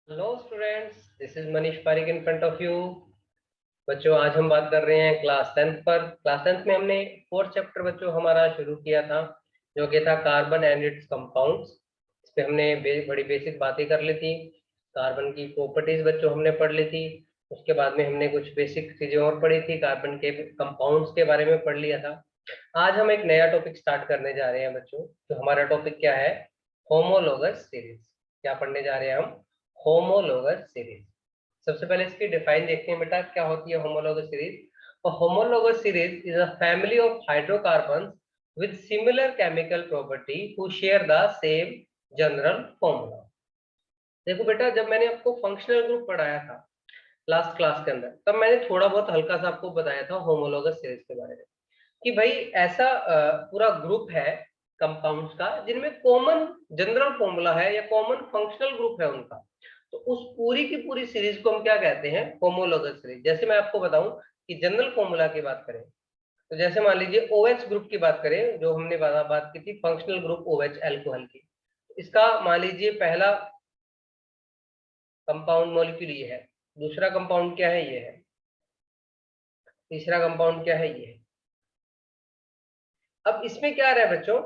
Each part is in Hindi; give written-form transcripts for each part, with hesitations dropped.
Hello students, this is Manish Pareek in front of you. बच्चों, आज हम बात कर रहे हैं क्लास 10th पर। क्लास 10th में हमने फोर्थ चैप्टर बच्चों हमारा शुरू किया था, जो कि था कार्बन एंड इट्स कंपाउंड्स। इस पे हमने बड़ी बेसिक बातें कर ली थी। कार्बन की प्रॉपर्टीज बच्चों हमने पढ़ ली थी। उसके बाद में हमने कुछ बेसिक चीजें और पढ़ी थी, कार्बन के कंपाउंड्स के बारे में पढ़ लिया था। आज हम एक नया टॉपिक स्टार्ट करने जा रहे हैं बच्चों। तो हमारा टॉपिक क्या है? Homologous series. क्या पढ़ने जा रहे हैं हम? Homologous series. सबसे पहले इसकी डिफाइन देखते हैं बेटा, क्या होती है homologous series. Homologous series is a family of hydrocarbons with similar chemical property who share the same general formula। देखो बेटा, जब मैंने आपको फंक्शनल ग्रुप पढ़ाया था लास्ट क्लास के अंदर, तब मैंने थोड़ा बहुत हल्का सा आपको बताया था होमोलोगस सीरीज के बारे में, कि भाई ऐसा पूरा ग्रुप है कंपाउंड्स का जिनमें कॉमन जनरल फॉर्मूला है या कॉमन फंक्शनल ग्रुप है उनका। तो उस पूरी की पूरी सीरीज को हम क्या कहते हैं? Homologous series. जैसे मैं आपको बताऊं कि जनरल फॉर्मूला की बात करें, तो जैसे मान लीजिए OH ग्रुप की बात करें, जो हमने बात की थी फंक्शनल ग्रुप OH अल्कोहल की। इसका मान लीजिए पहला कंपाउंड मॉलिक्यूल ये है, दूसरा कंपाउंड क्या है? ये है। तीसरा कंपाउंड क्या है? ये है। अब इसमें क्या रहा है बच्चों,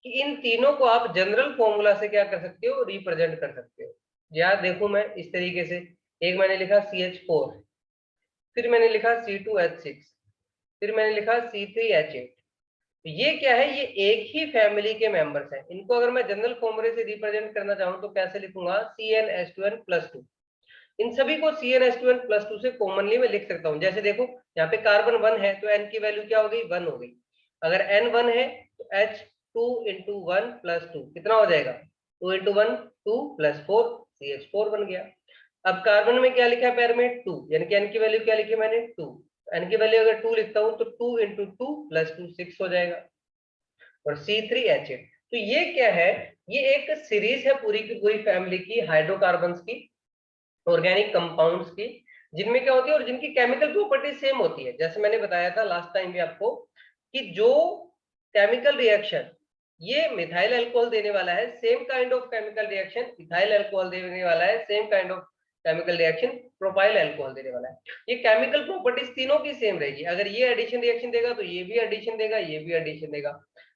कि इन तीनों को आप जनरल फॉर्मूला से क्या कर सकते हो? रिप्रेजेंट कर सकते हो। या देखो मैं इस तरीके से, एक मैंने लिखा CH4, फिर मैंने लिखा C2H6, फिर मैंने लिखा C3H8। तो ये क्या है? ये एक ही फैमिली के मेंबर्स हैं। इनको अगर मैं जनरल फॉर्मूले से रिप्रेजेंट करना चाहूँ तो कैसे लिखूंगा? CnH2n+2। इन सभी को CnH2n+2 से कॉमनली मैं लिख सकता हूँ। जैसे देखो, यहाँ पे कार्बन 1 है तो N की वैल्यू क्या हो गई? 1 हो गई। अगर N 1 है तो H2 × 1 + 2 कितना हो जाएगा? 2 × 1 2 + 4 CH4 बन गया। अब कार्बन में क्या लिखा है पैर में? 2, यानी कि N की वैल्यू क्या लिखी मैंने? 2। N की वैल्यू अगर 2 लिखता हूँ तो 2 × 2 + 2 6 हो जाएगा। और C3H8। तो ये क्या है? ये एक सीरीज है पूरी की पूरी फैमिली की हाइड्रोकार्बन्स की, ऑर्गेनिक कंपाउंड्स की, जिनमें क्या होती है और जिनकी केमिकल प्रॉपर्टी सेम होती है। जैसे मैंने बताया था लास्ट टाइम भी आपको, कि जो केमिकल रिएक्शन ये मिथाइल अल्कोहल देने वाला है, same kind of chemical reaction ethyl alcohol देने वाला है, same kind of chemical reaction propyl alcohol देने वाला है। ये केमिकल प्रॉपर्टीज तीनों की सेम रहेगी। अगर ये एडिशन रिएक्शन देगा तो ये भी एडिशन देगा, ये भी एडिशन देगा।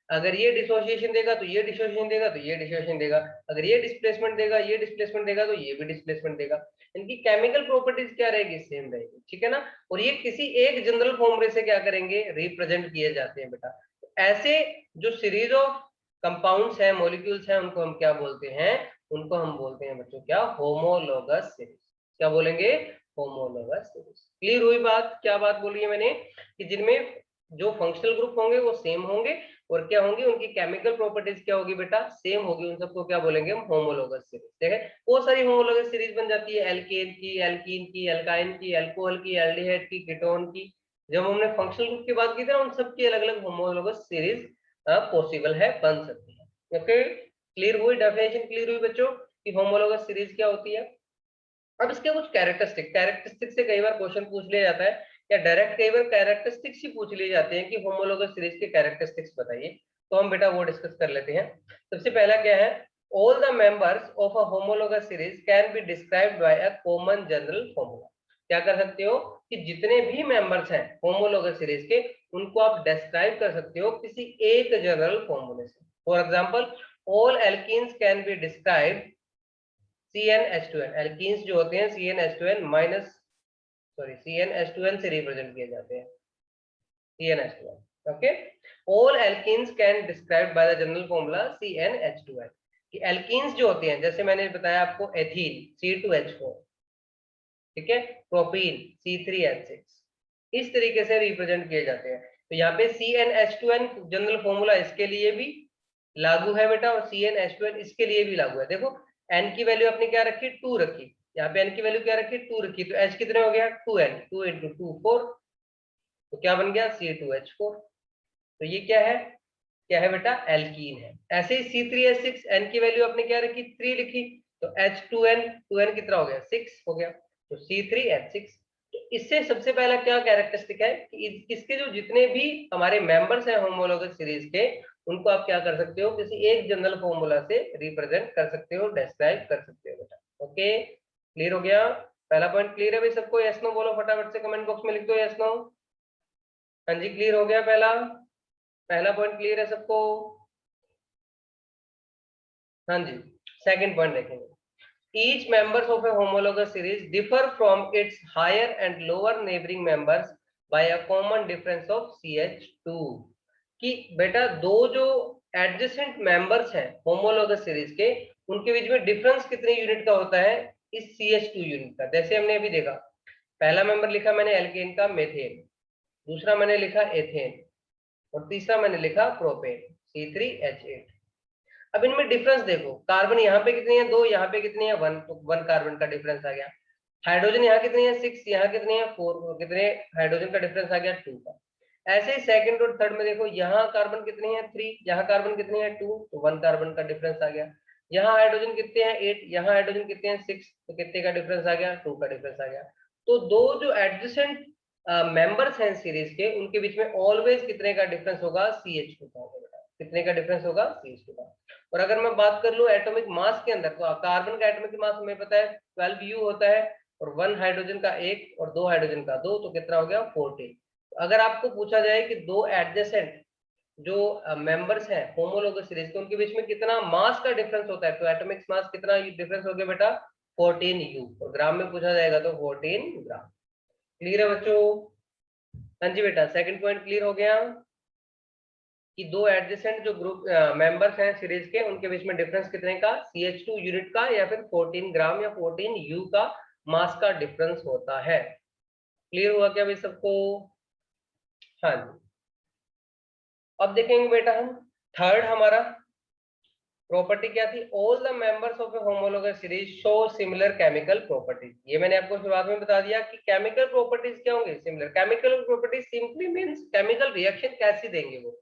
अगर ये डिसोसिएशन देगा तो ये डिसोसिएशन देगा, तो ये डिसोसिएशन देगा। अगर ये डिस्प्लेसमेंट देगा, ये डिस्प्लेसमेंट देगा, तो ये भी डिस्प्लेसमेंट देगा। इनकी केमिकल प्रॉपर्टीज क्या रहेगी? सेम रहेगी। ठीक है ना? और ये किसी एक जनरल फॉर्मूले से क्या करेंगे? रिप्रेजेंट किए जाते हैं बेटा। ऐसे जो सीरीज ऑफ कंपाउंड्स हैं, मॉलिक्यूल्स हैं, उनको हम क्या बोलते हैं? उनको हम बोलते हैं बच्चों क्या? Homologous series. क्या बोलेंगे? Homologous series. क्लियर हुई बात? क्या बात बोली है मैंने? कि जिनमें जो फंक्शनल ग्रुप होंगे वो सेम होंगे, और क्या होंगी? उनकी केमिकल प्रॉपर्टीज क्या होगी बेटा? सेम होगी। उन सबको क्या बोलेंगे हम? Homologous series. ठीक है? बहुत सारी होमोलोगस सीरीज बन जाती है, एल्केन की, एल्कीन की, एल्काइन की, अल्कोहल की, एल्डिहाइड की, कीटोन की। जब हमने फंक्शनल ग्रुप की बात की थी ना, उन सबकी अलग अलग होमोलोगस सीरीज पॉसिबल है, बन सकती है। ओके, क्लियर हुई? डेफिनेशन क्लियर हुई बच्चों कि होमोलोगस सीरीज क्या होती है? अब इसके कुछ कैरेक्टरिस्टिक से कई बार क्वेश्चन पूछ लिया जाता है, या डायरेक्ट कई बार कैरेक्टरिस्टिक्स ही पूछ लिए जाते हैं कि होमोलोगस सीरीज के कैरेक्टरिस्टिक्स बताइए। तो हम बेटा वो डिस्कस कर लेते हैं। सबसे पहला क्या है? All the members of a homologous series can be described bye a common general formula. क्या कर सकते हो? कि जितने भी मेंबर्स हैं होमोलोगस सीरीज के, उनको आप डिस्क्राइब कर सकते हो किसी एक जनरल फॉर्मूले से। For example, all alkenes can be described CnH2n। Alkenes जो होते हैं CnH2n माइनस, सॉरी, CnH2n से रिप्रेजेंट किए जाते हैं, CnH2n। Okay, all alkenes can described by the general formula CnH2n। कि एल्कीन्स जो होते हैं, जैसे मैंने बताया आपको, एथीन C2H4, ठीक है, प्रोपीन C3H6, इस तरीके से रिप्रेजेंट किए जाते हैं। तो यहाँ पे CnH2n जनरल फॉर्मूला इसके लिए भी लागू है बेटा, और CnH2n इसके लिए भी लागू है। देखो, n की वैल्यू आपने क्या रखी? 2 रखी। यहाँ पे n की वैल्यू क्या रखी? 2 रखी। तो H कितने हो गया? 2n, 2 × 2 4। तो क्या बन गया? C2H4। तो ये क्या है? क्या है बेटा? एल्कीन है। ऐसे ही C3H6, n की वैल्यू आपने क्या रखी? 3 लिखी। तो H2n, 2n कितना हो गया? 6 हो गया। तो C3H6। तो इससे सबसे पहला क्या कैरेक्टरिस्टिक है कि इसके जो जितने भी हमारे मेंबर्स हैं होमोलोगस सीरीज के, उनको आप क्या कर सकते हो? किसी एक जनरल फॉर्मूला से रिप्रेजेंट कर सकते हो, डिस्क्राइब कर सकते हो बेटा। ओके, क्लियर हो गया? पहला पॉइंट क्लियर है भाई सबको? यस नो बोलो फटाफट से, कमेंट बॉक्स में लिख दो यस नो। हाँ जी क्लियर हो गया? पहला पॉइंट क्लियर है सबको? हाँ जी। सेकंड पॉइंट देखेंगे। Each members of a homologous series differ from its higher and lower neighboring members by a common difference of CH2। कि बेटा दो जो एडजेसेंट मेंबर्स हैं होमोलोगस सीरीज के, उनके बीच में डिफरेंस कितने यूनिट का होता है इस CH2 यूनिट का। जैसे हमने अभी देखा, पहला मेंबर लिखा मैंने एल्केन का मेथेन, दूसरा मैंने लिखा एथेन, और तीसरा मैंने लिखा प्रोपेन C3H8। अब इनमें डिफरेंस देखो, कार्बन यहाँ पे कितनी है 2, यहाँ पे कितनी है 1, तो 1 कार्बन का डिफरेंस आ गया। हाइड्रोजन यहाँ कितनी है 6, यहाँ कितनी है 4, कितने हाइड्रोजन का डिफरेंस आ गया 2 का। ऐसे ही सेकंड और थर्ड में देखो, यहाँ कार्बन कितनी है 3, यहाँ कार्बन कितनी है 2, तो 1 कार्बन का डिफरेंस आ गया। यहाँ हाइड्रोजन कितने हैं 8, यहाँ हाइड्रोजन कितने हैं 6, तो कितने का डिफरेंस आ गया 2 का डिफरेंस आ गया। तो दो जो एडजेसेंट मेंबर्स हैं सीरीज के, उनके बीच में ऑलवेज कितने का डिफरेंस होगा CH2 का होगा। कितने का डिफरेंस होगा CH2 का। और अगर मैं बात कर लूं एटॉमिक मास के अंदर, तो कार्बन का एटॉमिक मास हमें पता है 12U होता है, और 1 हाइड्रोजन का 1 और 2 हाइड्रोजन का 2, तो कितना हो गया 14। अगर आपको पूछा जाए कि दो एडजेसेंट जो मेंबर्स हैं होमोलोगस सीरीज के, उनके बीच में कितना मास का डिफरेंस होता है, तो एटॉमिक मास कितना डिफरेंस हो गया बेटा 14U, और ग्राम में पूछा जाएगा तो 14 ग्राम। क्लियर है बच्चों? हाँ जी बेटा, सेकंड पॉइंट क्लियर हो गया कि दो एडजेसेंट जो ग्रुप मेंबर्स हैं सीरीज के, उनके बीच में डिफरेंस कितने का CH2 यूनिट का, या फिर 14 ग्राम या 14U का मास का डिफरेंस होता है। क्लियर हुआ क्या भाई सबको? हाँ जी। अब देखेंगे बेटा हम थर्ड हमारा प्रॉपर्टी क्या थी, all the members of A homologous series show similar chemical properties. ये मैंने आपको शुरुआत में बता दिया कि केमिकल प्रॉपर्टीज क्या होंगे, similar. Chemical properties simply means chemical reaction कैसी देंगे वो।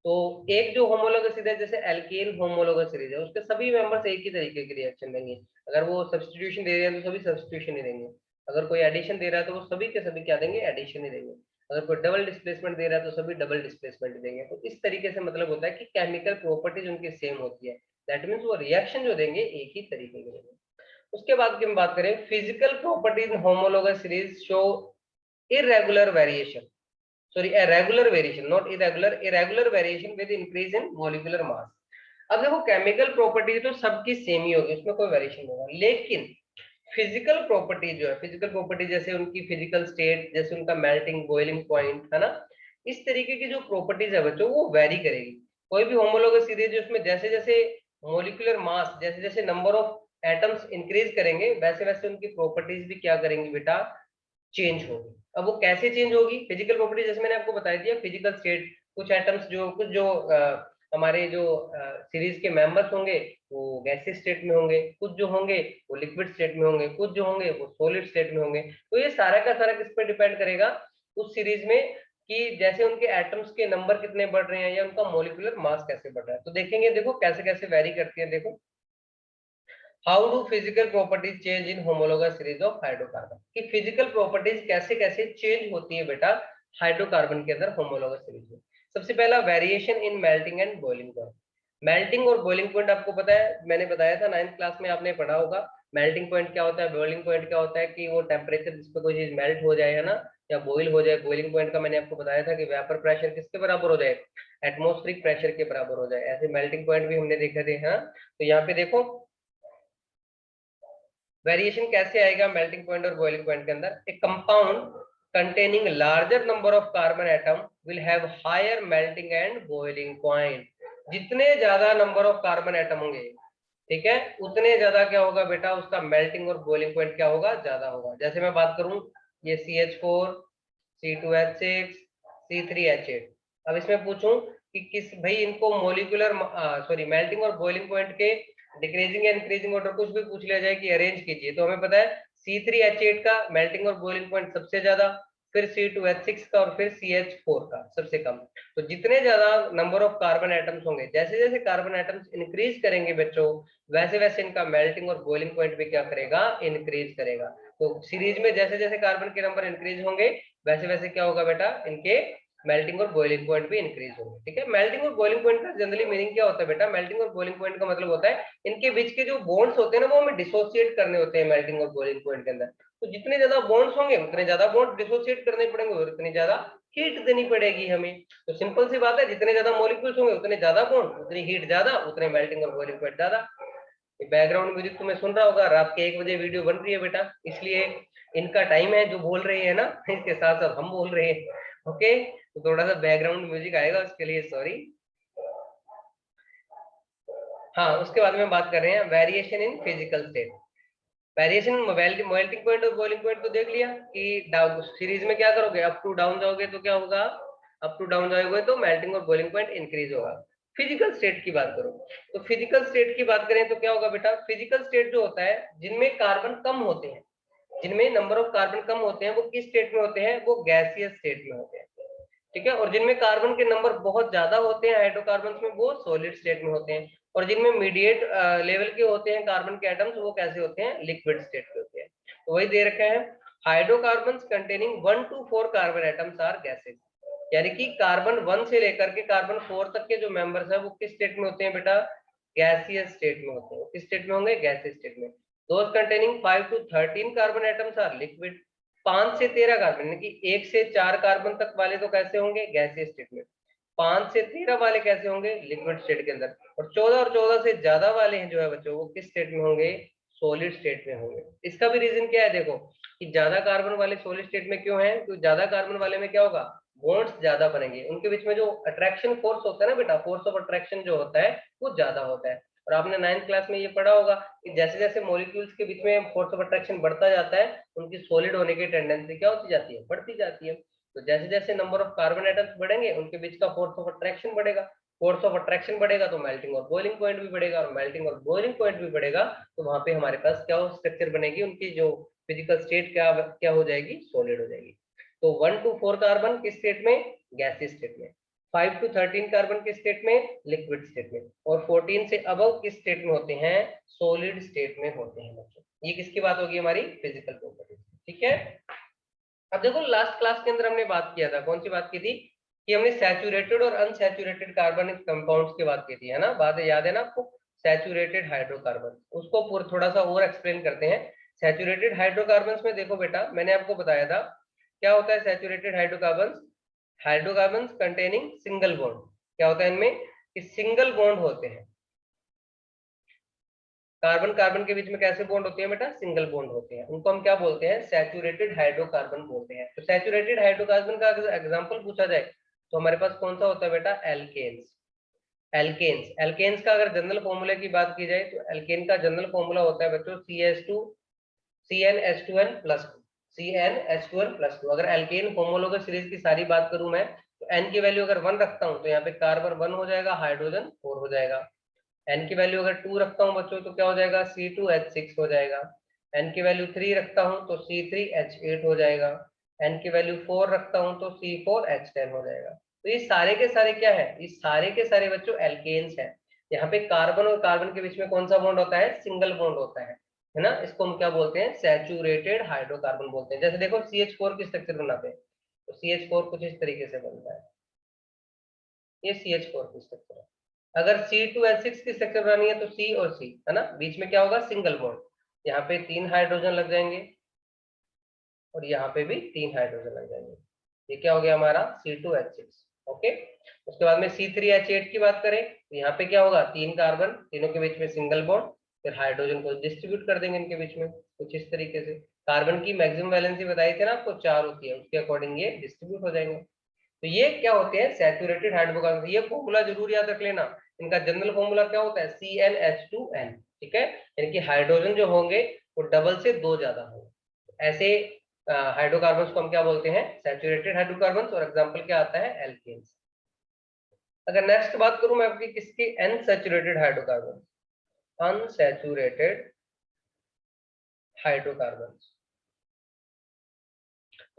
तो एक जो होमोलोगस सीरीज है, जैसे एल्केन होमोलोगस सीरीज है, उसके सभी मेंबर्स एक ही तरीके की रिएक्शन देंगे। अगर वो सब्स्टिट्यूशन दे रहे हैं तो सभी सब्स्टिट्यूशन ही देंगे, अगर कोई एडिशन दे रहा है तो वो सभी के सभी क्या देंगे, एडिशन ही देंगे। अगर कोई डबल डिस्प्लेसमेंट दे रहा है तो सभी डबल डिस्प्लेसमेंट देंगे। तो इस तरीके से मतलब होता है कि केमिकल प्रॉपर्टीज उनकी सेम होती है, दैट मीन्स वो रिएक्शन जो देंगे एक ही तरीके के देंगे। उसके बाद की हम बात करें, physical properties in homologous series show irregular variation, sorry a regular variation, not irregular, irregular variation with increase in molecular mass। अब देखो केमिकल प्रॉपर्टी तो सबकी सेम ही होगी, उसमें कोई वेरिएशन नहीं होगा, लेकिन फिजिकल प्रॉपर्टी जो है, फिजिकल प्रॉपर्टी जैसे उनकी फिजिकल स्टेट, जैसे उनका मेल्टिंग बॉइलिंग पॉइंट है ना, इस तरीके की जो प्रॉपर्टीज है बच्चों वो वेरी करेगी। कोई भी होमोलोगस सीरीज उसमें जैसे जैसे मोलिकुलर मास, जैसे जैसे नंबर ऑफ एटम्स इंक्रीज करेंगे, वैसे वैसे उनकी प्रॉपर्टीज भी क्या करेंगी बेटा, चेंज होगी। अब वो कैसे चेंज होगी फिजिकल प्रॉपर्टी, जैसे मैंने आपको बता दिया फिजिकल स्टेट, कुछ एटम्स जो कुछ जो हमारे जो सीरीज के मेंबर्स होंगे वो गैसीय स्टेट में होंगे, कुछ जो होंगे वो लिक्विड स्टेट में होंगे, कुछ जो होंगे वो सॉलिड स्टेट में होंगे। तो ये सारा का सारा किस पे डिपेंड करेगा उस सीरीज में, कि जैसे उनके एटम्स के नंबर कितने बढ़ रहे हैं या उनका मोलिकुलर मास कैसे बढ़ रहा है। तो देखेंगे देखो कैसे कैसे वेरी करती है। देखो how do physical properties change in homologous series of hydrocarbon, कि फिजिकल प्रॉपर्टीज कैसे कैसे चेंज होती है बेटा हाइड्रोकार्बन के अंदर होमोलोगस सीरीज में। सबसे पहला variation in melting and boiling point. Melting और बॉइलिंग पॉइंट आपको पता है, मैंने बताया था 9th क्लास में, आपने पढ़ा होगा। मेल्टिंग पॉइंट क्या होता है, बॉइलिंग पॉइंट क्या होता है, कि वो टेम्परेचर जिस पे कोई चीज मेल्ट हो जाए है ना, या बॉइल हो जाए। बॉइलिंग पॉइंट का मैंने आपको बताया था कि वेपर प्रेशर किसके बराबर हो जाए, एटमॉस्फेरिक प्रेशर के बराबर हो जाए। ऐसे मेल्टिंग पॉइंट भी हमने देखे थे। हाँ, तो यहाँ पे देखो वेरिएशन कैसे आएगा मेल्टिंग पॉइंट और बॉइलिंग पॉइंट के अंदर। ए compound containing larger number of carbon atom will have higher melting and boiling point। जितने ज्यादा नंबर ऑफ कार्बन एटम होंगे, ठीक है, उतने ज्यादा क्या होगा बेटा, उसका मेल्टिंग और बॉइलिंग पॉइंट क्या होगा, ज्यादा होगा। जैसे मैं बात करूं ये CH4, C2H6, C3H8। अब इसमें पूछूं कि किस भाई इनको मोलिकुलर सॉरी मेल्टिंग और बॉइलिंग पॉइंट के डिक्रीजिंग या इंक्रीजिंग ऑर्डर कुछ भी पूछ लिया जाए कि अरेंज कीजिए, तो हमें पता है C3H8 का मेल्टिंग और बॉइलिंग पॉइंट सबसे ज्यादा, फिर C2H6 का, और फिर CH4 का सबसे कम। तो जितने ज्यादा नंबर ऑफ कार्बन एटम्स होंगे, जैसे जैसे कार्बन एटम्स इंक्रीज करेंगे बच्चों, वैसे वैसे इनका मेल्टिंग और बॉइलिंग पॉइंट भी क्या करेगा, इंक्रीज करेगा। तो सीरीज में जैसे जैसे कार्बन के नंबर इंक्रीज होंगे, वैसे वैसे क्या होगा बेटा, इनके मेल्टिंग और बॉइलिंग पॉइंट भी इंक्रीज होंगे। ठीक है, मेल्टिंग और बॉइलिंग पॉइंट का जनरली मीनिंग क्या होता है बेटा? मेल्टिंग और बॉइलिंग पॉइंट का मतलब होता है इनके बीच के जो बॉन्ड्स होते हैं ना वो हमें डिसोसिएट करने होते हैं मेल्टिंग और बॉइलिंग पॉइंट के अंदर। तो जितने ज्यादा बॉन्ड्स होंगे उतने ज्यादा बॉन्ड डिसोसिएट करने पड़ेंगे और उतनी ज्यादा हीट देनी पड़ेगी हमें। तो सिंपल सी बात है, जितने ज्यादा मॉलिक्यूल्स होंगे उतने ज्यादा बॉन्ड, उतनी हीट ज्यादा, उतने मेल्टिंग और बॉइलिंग पॉइंट ज्यादा। बैकग्राउंड म्यूजिक तुम्हें सुन रहा होगा, रात के 1 बजे वीडियो बन रही है बेटा, इसलिए इनका टाइम है जो बोल रहे हैं ना, इसके साथ साथ हम बोल रहे हैं। ओके, तो थोड़ा सा बैकग्राउंड म्यूजिक आएगा, उसके लिए सॉरी। हाँ, उसके बाद में बात कर रहे हैं variation in physical state. Variation melting point और बॉइलिंग पॉइंट तो देख लिया कि सीरीज में क्या करोगे, अप टू डाउन जाओगे तो क्या होगा, अप टू डाउन जाओगे तो मेल्टिंग और बॉइलिंग पॉइंट इंक्रीज होगा। फिजिकल स्टेट की बात करो, तो फिजिकल स्टेट की बात करें तो क्या होगा बेटा? फिजिकल स्टेट जो होता है जिनमें कार्बन कम होते हैं, जिनमें नंबर ऑफ कार्बन कम होते हैं, वो किस स्टेट में होते हैं? वो गैसियस स्टेट में होते हैं। ठीक है, और जिनमें कार्बन के नंबर बहुत ज्यादा होते हैं हाइड्रोकार्बन में, वो सॉलिड स्टेट में होते हैं। और जिनमें मीडिएट लेवल के होते हैं कार्बन के एटम्स, वो कैसे होते हैं? लिक्विड स्टेट के होते हैं। तो वही दे रखे हैं, hydrocarbon containing 1 to 4 carbon atoms are gases. यानी कि कार्बन 1 से लेकर के कार्बन 4 तक के जो मेंबर्स है वो किस स्टेट में होते हैं बेटा? गैसियस स्टेट में होते हैं। किस स्टेट में होंगे? गैसियस स्टेट में। Those containing 5 to 13 carbon atoms are liquid. 5 से 13 कार्बन, यानी कि 1 से 4 कार्बन तक वाले तो कैसे होंगे? गैसियस स्टेट में। 5 से 13 वाले कैसे होंगे? लिक्विड स्टेट के अंदर। और 14 से ज्यादा वाले हैं जो है बच्चों, वो किस स्टेट में होंगे? सॉलिड स्टेट में होंगे। इसका भी रीजन क्या है देखो, कि ज्यादा कार्बन वाले सॉलिड स्टेट में क्यों है? तो ज्यादा कार्बन वाले में क्या होगा? बॉन्ड्स ज्यादा बनेंगे, उनके बीच में जो अट्रैक्शन फोर्स होता है ना बेटा, फोर्स ऑफ अट्रैक्शन जो होता है वो ज्यादा होता है। और आपने 9th क्लास में ये पढ़ा होगा कि जैसे जैसे मॉलिक्यूल्स के बीच में फोर्स ऑफ अट्रैक्शन बढ़ता जाता है, उनकी सॉलिड होने की टेंडेंसी क्या होती जाती है? बढ़ती जाती है। तो जैसे जैसे नंबर ऑफ कार्बन एटम्स बढ़ेंगे, उनके बीच का फोर्स ऑफ अट्रैक्शन बढ़ेगा। फोर्स ऑफ अट्रैक्शन बढ़ेगा तो मेल्टिंग और बॉइलिंग पॉइंट भी बढ़ेगा, और मेल्टिंग और बॉइलिंग पॉइंट भी बढ़ेगा तो वहां पे हमारे पास क्या स्ट्रक्चर बनेगी? उनकी जो फिजिकल स्टेट क्या क्या हो जाएगी? सॉलिड हो जाएगी। तो 1 to 4 कार्बन किस स्टेट में? गैसियस स्टेट में। 5 to 13 कार्बन किस स्टेट में? लिक्विड स्टेट में। और 14 से अबव किस स्टेट में होते हैं? सॉलिड स्टेट में होते हैं बच्चों। ये किसकी बात होगी? हमारी फिजिकल प्रॉपर्टीज। ठीक है, अब देखो लास्ट क्लास के अंदर हमने बात किया था, कौन सी बात की थी? कि हमने सैचुरेटेड और अनसैचुरेटेड कार्बनिक कंपाउंड्स की बात की थी, है ना? बात याद है ना आपको? सैचुरेटेड हाइड्रोकार्बन, उसको थोड़ा सा और एक्सप्लेन करते हैं। सैचुरेटेड हाइड्रोकार्बन्स में देखो बेटा, मैंने आपको बताया था क्या होता है saturated hydrocarbons? Hydrocarbons containing single bond. क्या होता है इनमें? कि सिंगल बॉन्ड होते हैं। कार्बन कार्बन के बीच में कैसे बॉन्ड होते हैं बेटा? सिंगल बॉन्ड होते हैं। उनको हम क्या बोलते हैं? सैचुरेटेड हाइड्रोकार्बन बोलते हैं। तो सैचुरेटेड हाइड्रोकार्बन का अगर एग्जांपल पूछा जाए तो हमारे पास कौन सा होता है बेटा? एल्केन्स। एल्केन्स का अगर जनरल फॉर्मूले की बात की जाए तो एल्केन का जनरल फॉर्मूला होता है बच्चों CnH2n प्लस CnH2n+2। अगर एल्केन होमोलोगस सीरीज की सारी बात करूं मैं, तो n की वैल्यू अगर 1 रखता हूं तो यहाँ पे कार्बन 1 हो जाएगा, हाइड्रोजन 4 हो जाएगा। n की वैल्यू अगर 2 रखता हूं बच्चों तो क्या हो जाएगा? C2H6 हो जाएगा। n की वैल्यू 3 रखता हूं तो C3H8 हो जाएगा। n की वैल्यू 4 रखता हूं तो C4H10 हो जाएगा। तो ये सारे के सारे क्या है? ये सारे के सारे बच्चों एल्केन्स हैं। यहाँ पे कार्बन और कार्बन के बीच में कौन सा बॉन्ड होता है? सिंगल बॉन्ड होता है ना? इसको हम क्या बोलते हैं? सैचुरेटेड हाइड्रोकार्बन बोलते हैं। जैसे देखो CH4 की स्ट्रक्चर बनाते हैं तो CH4 कुछ इस तरीके से बनता है, ये CH4 की स्ट्रक्चर है। अगर C2H6 की स्ट्रक्चर बनानी है तो C और C, है ना? बीच में क्या होगा? Single bond. यहाँ पे 3 हाइड्रोजन लग जाएंगे और यहाँ पे भी 3 हाइड्रोजन लग जाएंगे। ये क्या हो गया हमारा? C2H6। ओके, उसके बाद में C3H8 की बात करें तो यहाँ पे क्या होगा? 3 कार्बन, तीनों के बीच में सिंगल बॉन्ड, फिर हाइड्रोजन को डिस्ट्रीब्यूट कर देंगे इनके बीच में कुछ इस तरीके से। कार्बन की मैक्सिमम वैलेंसी बताई थी ना आपको, 4 होती है, उसके अकॉर्डिंग ये डिस्ट्रीब्यूट हो जाएंगे। तो ये क्या होते हैं? Saturated hydrocarbon. ये फॉर्मूला जरूर याद रख लेना। इनका जनरल फॉर्मूला क्या होता है? CnH2n। ठीक है, यानी कि हाइड्रोजन जो होंगे वो डबल से 2 ज्यादा होंगे। ऐसे हाइड्रोकार्बन्स को हम क्या बोलते हैं? Saturated hydrocarbons. और एग्जांपल क्या आता है? एल्केन्स। अगर नेक्स्ट बात करूं मैं आपकी किसकी? Unsaturated hydrocarbon. Unsaturated hydrocarbons.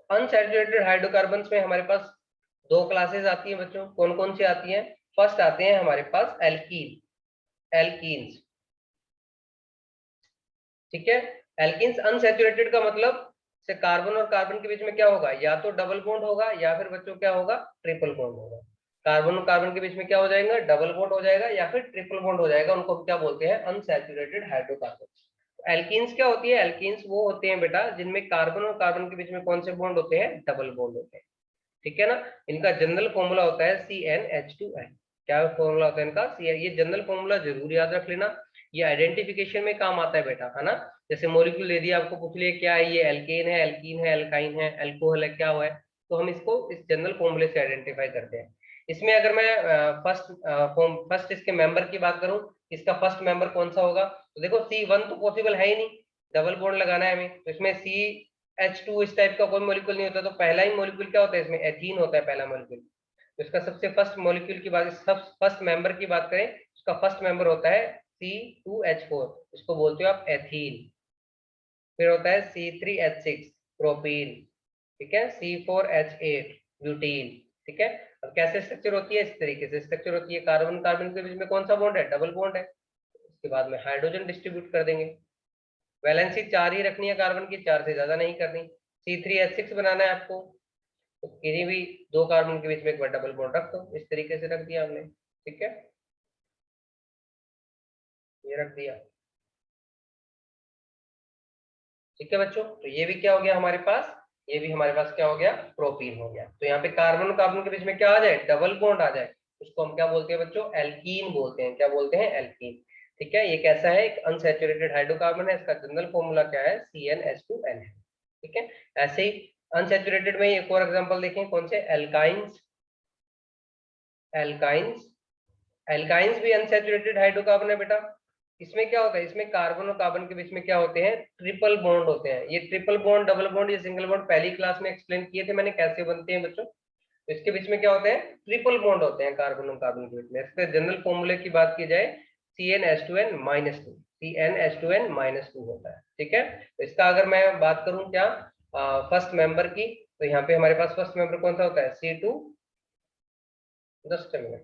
Unsaturated hydrocarbons में हमारे पास 2 क्लासेस आती हैं बच्चों। कौन कौन सी आती हैं? फर्स्ट आते हैं हमारे पास एल्कीन, एल्कीन्स। ठीक है, एल्कीन्स अनसैचुरेटेड का मतलब से कार्बन और कार्बन के बीच में क्या होगा, या तो डबल बॉन्ड होगा या फिर बच्चों क्या होगा, ट्रिपल बॉन्ड होगा। कार्बन और कार्बन के बीच में क्या हो जाएगा, डबल बॉन्ड हो जाएगा या फिर ट्रिपल बॉन्ड हो जाएगा, उनको क्या बोलते हैं, अनसैचुरेटेड हाइड्रोकार्बन। एल्कीन्स क्या होती है, एल्कीन्स वो होते हैं बेटा जिनमें कार्बन और कार्बन के बीच में कौन से बॉन्ड होते हैं, डबल बॉन्ड होते हैं, ठीक है ना। इनका जनरल फॉर्मूला होता है CnH2n। क्या फॉर्मूला होता है इनका, ये जनरल फॉर्मूला जरूर याद रख लेना, ये आइडेंटिफिकेशन में काम आता है बेटा, है ना। जैसे मॉलिक्यूल दे दिया आपको, पूछ लिया क्या है ये, एल्केन है, एल्कीन है, एल्काइन है, एल्कोहल है, क्या हुआ है, तो हम इसको इस जनरल फॉर्मूले से आइडेंटिफाई करते हैं। इसमें अगर मैं फर्स्ट इसके मेंबर की बात करूं, इसका फर्स्ट मेंबर कौन सा होगा, तो देखो C1 तो पॉसिबल है ही नहीं, डबल बॉन्ड लगाना है हमें, तो इसमें CH2 इस टाइप का कोई मॉलिक्यूल नहीं होता, तो पहला ही मॉलिक्यूल क्या होता है इसमें, एथीन होता है पहला मॉलिक्यूल। तो इसका सबसे फर्स्ट मॉलिक्यूल की बात, फर्स्ट मेंबर की बात करें, उसका फर्स्ट मेंबर होता है C2H4, इसको बोलते हो आप एथीन। फिर होता है C3H6 प्रोपीन, ठीक है, C4H8 ब्यूटीन, ठीक है। अब कैसे स्ट्रक्चर होती है, इस तरीके से स्ट्रक्चर होती है, कार्बन कार्बन के बीच में कौन सा बॉन्ड है, डबल बॉन्ड है, उसके बाद में हाइड्रोजन डिस्ट्रीब्यूट कर देंगे। वैलेंसी 4 ही रखनी है कार्बन की, 4 से ज्यादा नहीं करनी। C3H6 बनाना है आपको, तो किसी भी दो कार्बन के बीच में एक बार डबल बॉन्ड रख दो, इस तरीके से रख दिया हमने, ठीक है, ये रख दिया, ठीक है बच्चों। तो ये भी क्या हो गया हमारे पास, ये भी हमारे पास क्या हो गया, प्रोपीन हो गया। तो यहाँ पे कार्बन और कार्बन के बीच में क्या आ जाए, डबल बॉन्ड आ जाए, उसको हम क्या बोलते हैं बच्चों, एल्कीन बोलते हैं, क्या बोलते हैं, एल्कीन, ठीक है। ये कैसा है, एक अनसैचुरेटेड हाइड्रोकार्बन है, इसका जनरल फॉर्मूला क्या है, CnH2n है, ठीक है। ऐसे ही अनसैचुरेटेड में एक और एग्जांपल देखें, कौन से, एल्काइंस। एल्काइंस, एल्काइंस भी अनसैचुरेटेड हाइड्रोकार्बन है बेटा। इसमें क्या होता है, इसमें कार्बन और कार्बन के बीच में क्या होते हैं, ट्रिपल बॉन्ड होते हैं। ये ट्रिपल बॉन्ड, डबल बॉन्ड, ये सिंगल बॉन्ड पहली क्लास में एक्सप्लेन किए थे मैंने कैसे बनते हैं बच्चों। तो इसके बीच में क्या होते हैं, ट्रिपल बॉन्ड होते हैं कार्बन और कार्बन के बीच में। इसके जनरल फॉर्मूले की बात की जाए, CnH2n-2, CnH2n-2 होता है, ठीक है। तो इसका अगर मैं बात करूं क्या, फर्स्ट मेंबर की, तो यहाँ पे हमारे पास फर्स्ट मेंबर कौन सा होता है, C2, 10 मिनट,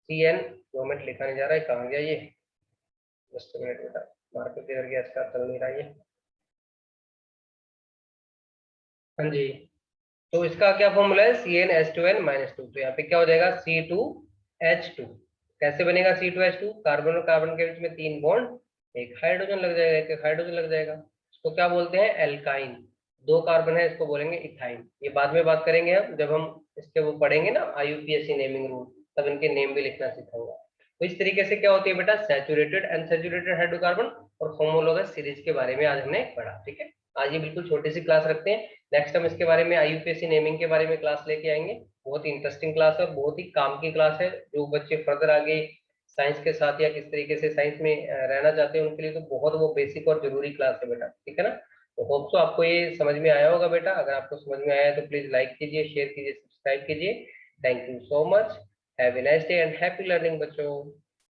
CN, 2 मिनट लिखा नहीं जा रहा है, कहाँ गया ये, 10 मिनट बेटा, मार्केट किधर गया इसका, चल नहीं रहा ये, हाँ जी। तो इसका क्या फॉर्मूला है, CnH2n-2, तो यहाँ पे क्या हो जाएगा, C2H2। कैसे बनेगा C2H2, कार्बन और कार्बन के बीच में 3 बॉन्ड, एक हाइड्रोजन लग जाएगा, एक हाइड्रोजन लग जाएगा, इसको क्या बोलते हैं, एल्काइन। 2 कार्बन है, इसको बोलेंगे इथाइन। ये बाद में बात करेंगे हम, जब हम इसके वो पढ़ेंगे ना IUPAC नेमिंग रूल, तब इनके नेम भी लिखना सीखेंगे। तो इस तरीके से क्या होती है बेटा, सैचुरेटेड अनसैचुरेटेड हाइड्रोकार्बन और होमोलोगस सीरीज के बारे में आज हमने पढ़ा, ठीक है। आज ये बिल्कुल छोटी सी क्लास रखते हैं, नेक्स्ट हम इसके बारे में IUPAC नेमिंग के बारे में क्लास लेके आएंगे। बहुत ही इंटरेस्टिंग क्लास है, बहुत ही काम की क्लास है, जो बच्चे फर्दर आगे साइंस के साथ या किस तरीके से साइंस में रहना चाहते हैं उनके लिए तो बहुत वो बेसिक और जरूरी क्लास है बेटा, ठीक है ना। तो होप सो आपको ये समझ में आया होगा बेटा, अगर आपको समझ में आया है तो प्लीज लाइक कीजिए, शेयर कीजिए, सब्सक्राइब कीजिए। Thank you so much, have a nice day and happy learning बच्चों।